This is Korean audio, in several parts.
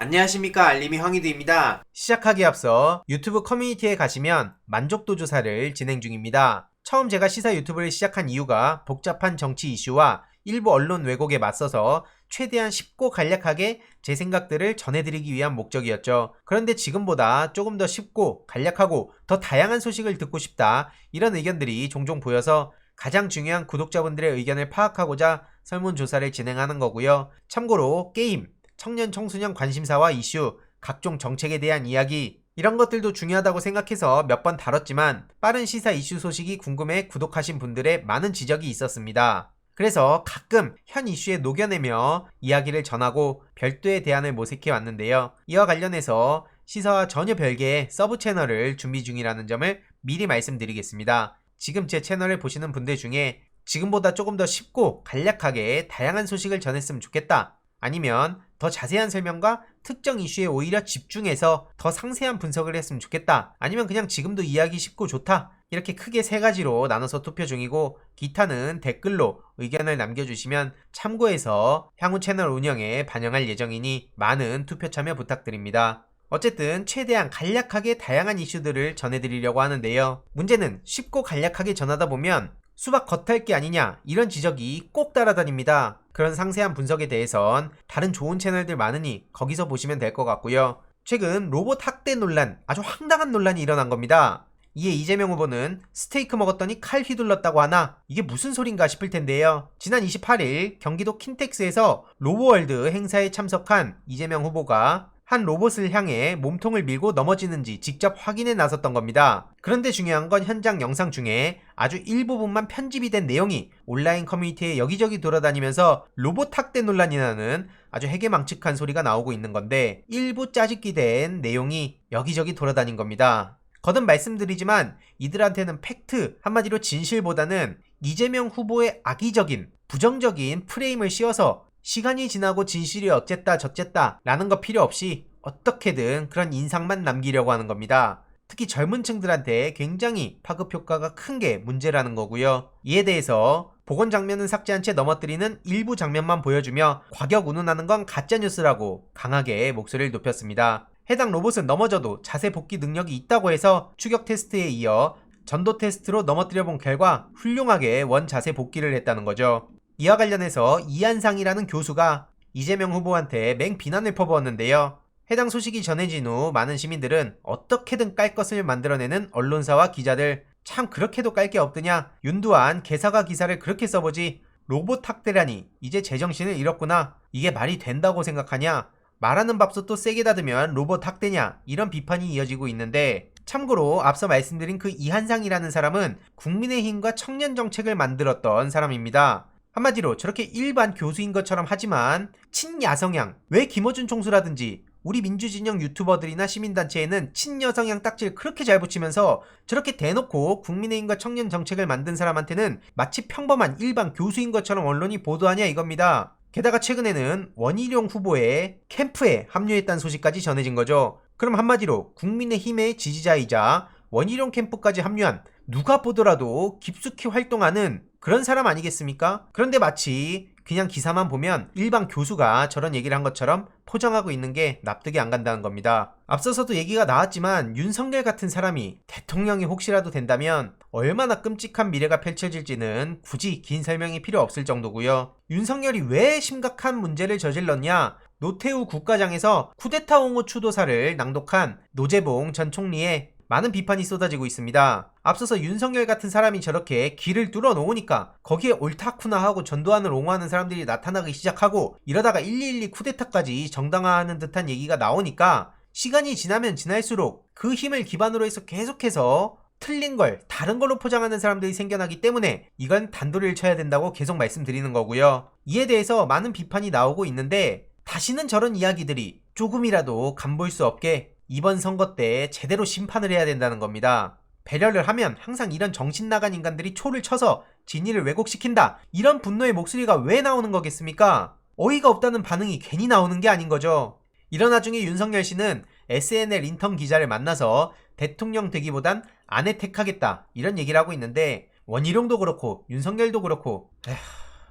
안녕하십니까, 알림이 황희두입니다. 시작하기에 앞서 유튜브 커뮤니티에 가시면 만족도 조사를 진행 중입니다. 처음 제가 시사 유튜브를 시작한 이유가 복잡한 정치 이슈와 일부 언론 왜곡에 맞서서 최대한 쉽고 간략하게 제 생각들을 전해드리기 위한 목적이었죠. 그런데 지금보다 조금 더 쉽고 간략하고 더 다양한 소식을 듣고 싶다, 이런 의견들이 종종 보여서 가장 중요한 구독자분들의 의견을 파악하고자 설문조사를 진행하는 거고요. 참고로 게임, 청년 청소년 관심사와 이슈, 각종 정책에 대한 이야기, 이런 것들도 중요하다고 생각해서 몇 번 다뤘지만 빠른 시사 이슈 소식이 궁금해 구독하신 분들의 많은 지적이 있었습니다. 그래서 가끔 현 이슈에 녹여내며 이야기를 전하고 별도의 대안을 모색해 왔는데요. 이와 관련해서 시사와 전혀 별개의 서브 채널을 준비 중이라는 점을 미리 말씀드리겠습니다. 지금 제 채널을 보시는 분들 중에 지금보다 조금 더 쉽고 간략하게 다양한 소식을 전했으면 좋겠다, 아니면 더 자세한 설명과 특정 이슈에 오히려 집중해서 더 상세한 분석을 했으면 좋겠다, 아니면 그냥 지금도 이해하기 쉽고 좋다, 이렇게 크게 세 가지로 나눠서 투표 중이고, 기타는 댓글로 의견을 남겨주시면 참고해서 향후 채널 운영에 반영할 예정이니 많은 투표 참여 부탁드립니다. 어쨌든 최대한 간략하게 다양한 이슈들을 전해드리려고 하는데요. 문제는 쉽고 간략하게 전하다 보면 수박 겉핥기 아니냐, 이런 지적이 꼭 따라다닙니다. 그런 상세한 분석에 대해선 다른 좋은 채널들 많으니 거기서 보시면 될 것 같고요. 최근 로봇 학대 논란, 아주 황당한 논란이 일어난 겁니다. 이에 이재명 후보는 스테이크 먹었더니 칼 휘둘렀다고 하나, 이게 무슨 소린가 싶을 텐데요. 지난 28일 경기도 킨텍스에서 로보월드 행사에 참석한 이재명 후보가 한 로봇을 향해 몸통을 밀고 넘어지는지 직접 확인에 나섰던 겁니다. 그런데 중요한 건 현장 영상 중에 아주 일부분만 편집이 된 내용이 온라인 커뮤니티에 여기저기 돌아다니면서 로봇 학대 논란이 나는 아주 해괴망측한 소리가 나오고 있는 건데, 일부 짜집기 된 내용이 여기저기 돌아다닌 겁니다. 거듭 말씀드리지만 이들한테는 팩트, 한마디로 진실보다는 이재명 후보의 악의적인 부정적인 프레임을 씌워서 시간이 지나고 진실이 어쨌다 저쨌다 라는 거 필요 없이 어떻게든 그런 인상만 남기려고 하는 겁니다. 특히 젊은 층들한테 굉장히 파급 효과가 큰 게 문제라는 거고요. 이에 대해서 복원 장면은 삭제한 채 넘어뜨리는 일부 장면만 보여주며 과격 운운하는 건 가짜뉴스라고 강하게 목소리를 높였습니다. 해당 로봇은 넘어져도 자세 복귀 능력이 있다고 해서 추격 테스트에 이어 전도 테스트로 넘어뜨려 본 결과 훌륭하게 원 자세 복귀를 했다는 거죠. 이와 관련해서 이한상이라는 교수가 이재명 후보한테 맹비난을 퍼부었는데요. 해당 소식이 전해진 후 많은 시민들은 어떻게든 깔 것을 만들어내는 언론사와 기자들, 참 그렇게도 깔 게 없더냐, 윤두한 개사가 기사를 그렇게 써보지 로봇 학대라니 이제 제정신을 잃었구나, 이게 말이 된다고 생각하냐, 말하는 밥솥도 세게 닫으면 로봇 학대냐, 이런 비판이 이어지고 있는데, 참고로 앞서 말씀드린 그 이한상이라는 사람은 국민의힘과 청년정책을 만들었던 사람입니다. 한마디로 저렇게 일반 교수인 것처럼 하지만 친야성향, 왜 김어준 총수라든지 우리 민주진영 유튜버들이나 시민단체에는 친여성향 딱지를 그렇게 잘 붙이면서 저렇게 대놓고 국민의힘과 청년정책을 만든 사람한테는 마치 평범한 일반 교수인 것처럼 언론이 보도하냐, 이겁니다. 게다가 최근에는 원희룡 후보의 캠프에 합류했다는 소식까지 전해진 거죠. 그럼 한마디로 국민의힘의 지지자이자 원희룡 캠프까지 합류한, 누가 보더라도 깊숙이 활동하는 그런 사람 아니겠습니까? 그런데 마치 그냥 기사만 보면 일반 교수가 저런 얘기를 한 것처럼 포장하고 있는 게 납득이 안 간다는 겁니다. 앞서서도 얘기가 나왔지만 윤석열 같은 사람이 대통령이 혹시라도 된다면 얼마나 끔찍한 미래가 펼쳐질지는 굳이 긴 설명이 필요 없을 정도고요. 윤석열이 왜 심각한 문제를 저질렀냐? 노태우 국가장에서 쿠데타 옹호 추도사를 낭독한 노재봉 전 총리의 많은 비판이 쏟아지고 있습니다. 앞서서 윤석열 같은 사람이 저렇게 길을 뚫어 놓으니까 거기에 옳다쿠나 하고 전두환을 옹호하는 사람들이 나타나기 시작하고, 이러다가 1212 쿠데타까지 정당화하는 듯한 얘기가 나오니까 시간이 지나면 지날수록 그 힘을 기반으로 해서 계속해서 틀린 걸 다른 걸로 포장하는 사람들이 생겨나기 때문에 이건 단도리를 쳐야 된다고 계속 말씀드리는 거고요. 이에 대해서 많은 비판이 나오고 있는데, 다시는 저런 이야기들이 조금이라도 간볼 수 없게 이번 선거 때 제대로 심판을 해야 된다는 겁니다. 배려를 하면 항상 이런 정신 나간 인간들이 초를 쳐서 진위를 왜곡시킨다, 이런 분노의 목소리가 왜 나오는 거겠습니까? 어이가 없다는 반응이 괜히 나오는 게 아닌 거죠. 이런 와중에 윤석열 씨는 SNL 인턴 기자를 만나서 대통령 되기보단 아내 택하겠다, 이런 얘기를 하고 있는데, 원희룡도 그렇고 윤석열도 그렇고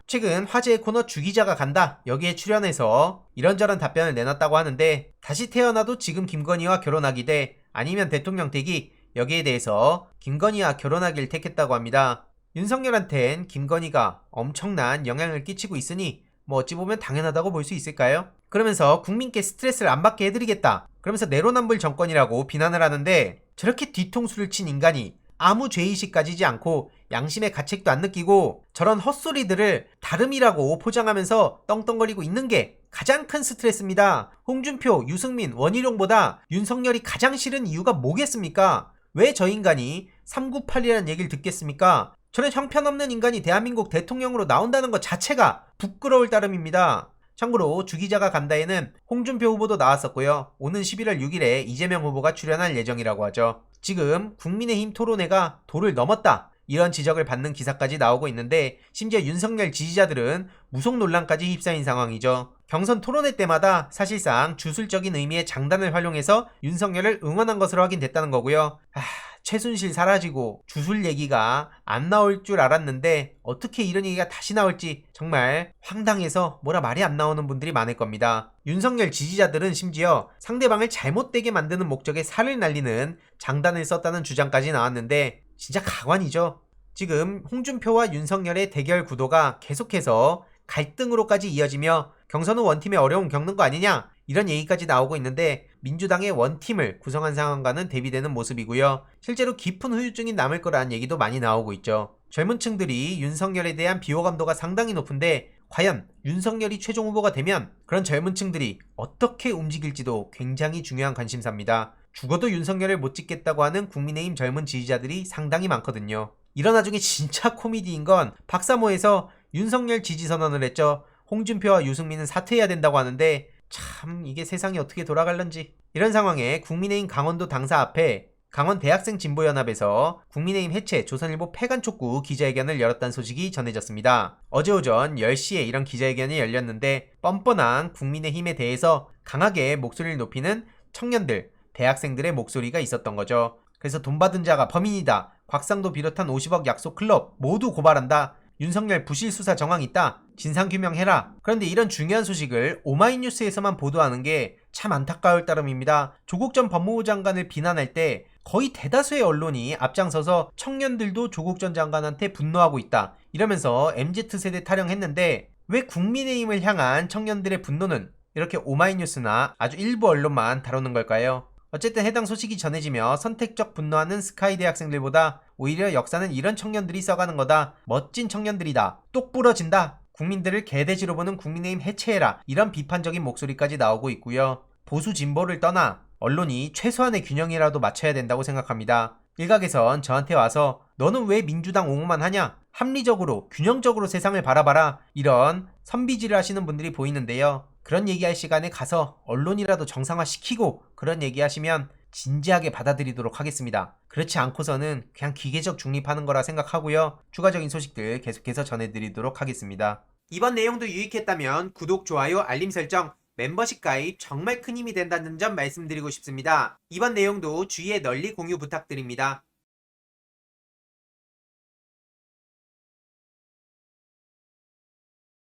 최근 화제의 코너 주기자가 간다 여기에 출연해서 이런저런 답변을 내놨다고 하는데 다시 태어나도 지금 김건희와 결혼하기 대 아니면 대통령 되기 여기에 대해서 김건희와 결혼하길 택했다고 합니다. 윤석열한텐 김건희가 엄청난 영향을 끼치고 있으니 뭐 어찌 보면 당연하다고 볼 수 있을까요? 그러면서 국민께 스트레스를 안 받게 해드리겠다 그러면서 내로남불 정권이라고 비난을 하는데 저렇게 뒤통수를 친 인간이 아무 죄의식 가지지 않고 양심의 가책도 안 느끼고 저런 헛소리들을 다름이라고 포장하면서 떵떵거리고 있는 게 가장 큰 스트레스입니다. 홍준표, 유승민, 원희룡보다 윤석열이 가장 싫은 이유가 뭐겠습니까? 왜 저 인간이 398이라는 얘기를 듣겠습니까? 저런 형편없는 인간이 대한민국 대통령으로 나온다는 것 자체가 부끄러울 따름입니다. 참고로 주기자가 간다에는 홍준표 후보도 나왔었고요. 오는 11월 6일에 이재명 후보가 출연할 예정이라고 하죠. 지금 국민의힘 토론회가 도를 넘었다 이런 지적을 받는 기사까지 나오고 있는데 심지어 윤석열 지지자들은 무속 논란까지 휩싸인 상황이죠. 경선 토론회 때마다 사실상 주술적인 의미의 장단을 활용해서 윤석열을 응원한 것으로 확인됐다는 거고요. 최순실 사라지고 주술 얘기가 안 나올 줄 알았는데 어떻게 이런 얘기가 다시 나올지 정말 황당해서 뭐라 말이 안 나오는 분들이 많을 겁니다. 윤석열 지지자들은 심지어 상대방을 잘못되게 만드는 목적의 살을 날리는 장단을 썼다는 주장까지 나왔는데 진짜 가관이죠. 지금 홍준표와 윤석열의 대결 구도가 계속해서 갈등으로까지 이어지며 경선 후 원팀의 어려움 겪는 거 아니냐 이런 얘기까지 나오고 있는데 민주당의 원팀을 구성한 상황과는 대비되는 모습이고요. 실제로 깊은 후유증이 남을 거라는 얘기도 많이 나오고 있죠. 젊은 층들이 윤석열에 대한 비호감도가 상당히 높은데 과연 윤석열이 최종 후보가 되면 그런 젊은 층들이 어떻게 움직일지도 굉장히 중요한 관심사입니다. 죽어도 윤석열을 못 찍겠다고 하는 국민의힘 젊은 지지자들이 상당히 많거든요. 이런 와중에 진짜 코미디인 건 박사모에서 윤석열 지지 선언을 했죠. 홍준표와 유승민은 사퇴해야 된다고 하는데 참 이게 세상이 어떻게 돌아갈런지. 이런 상황에 국민의힘 강원도 당사 앞에 강원 대학생 진보연합에서 국민의힘 해체 조선일보 폐간 촉구 기자회견을 열었다는 소식이 전해졌습니다. 어제 오전 10시에 이런 기자회견이 열렸는데 뻔뻔한 국민의힘에 대해서 강하게 목소리를 높이는 청년들, 대학생들의 목소리가 있었던 거죠. 그래서 돈 받은 자가 범인이다. 곽상도 비롯한 50억 약속 클럽 모두 고발한다. 윤석열 부실 수사 정황 있다. 진상규명해라. 그런데 이런 중요한 소식을 오마이뉴스에서만 보도하는 게 참 안타까울 따름입니다. 조국 전 법무부 장관을 비난할 때 거의 대다수의 언론이 앞장서서 청년들도 조국 전 장관한테 분노하고 있다 이러면서 MZ세대 타령했는데 왜 국민의힘을 향한 청년들의 분노는 이렇게 오마이뉴스나 아주 일부 언론만 다루는 걸까요? 어쨌든 해당 소식이 전해지며 선택적 분노하는 스카이 대학생들보다 오히려 역사는 이런 청년들이 써가는 거다. 멋진 청년들이다. 똑 부러진다. 국민들을 개돼지로 보는 국민의힘 해체해라. 이런 비판적인 목소리까지 나오고 있고요. 보수 진보를 떠나 언론이 최소한의 균형이라도 맞춰야 된다고 생각합니다. 일각에선 저한테 와서 너는 왜 민주당 옹호만 하냐? 합리적으로 균형적으로 세상을 바라봐라. 이런 선비질을 하시는 분들이 보이는데요. 그런 얘기할 시간에 가서 언론이라도 정상화시키고 그런 얘기하시면 진지하게 받아들이도록 하겠습니다. 그렇지 않고서는 그냥 기계적 중립하는 거라 생각하고요. 추가적인 소식들 계속해서 전해드리도록 하겠습니다. 이번 내용도 유익했다면 구독, 좋아요, 알림 설정, 멤버십 가입 정말 큰 힘이 된다는 점 말씀드리고 싶습니다. 이번 내용도 주위에 널리 공유 부탁드립니다.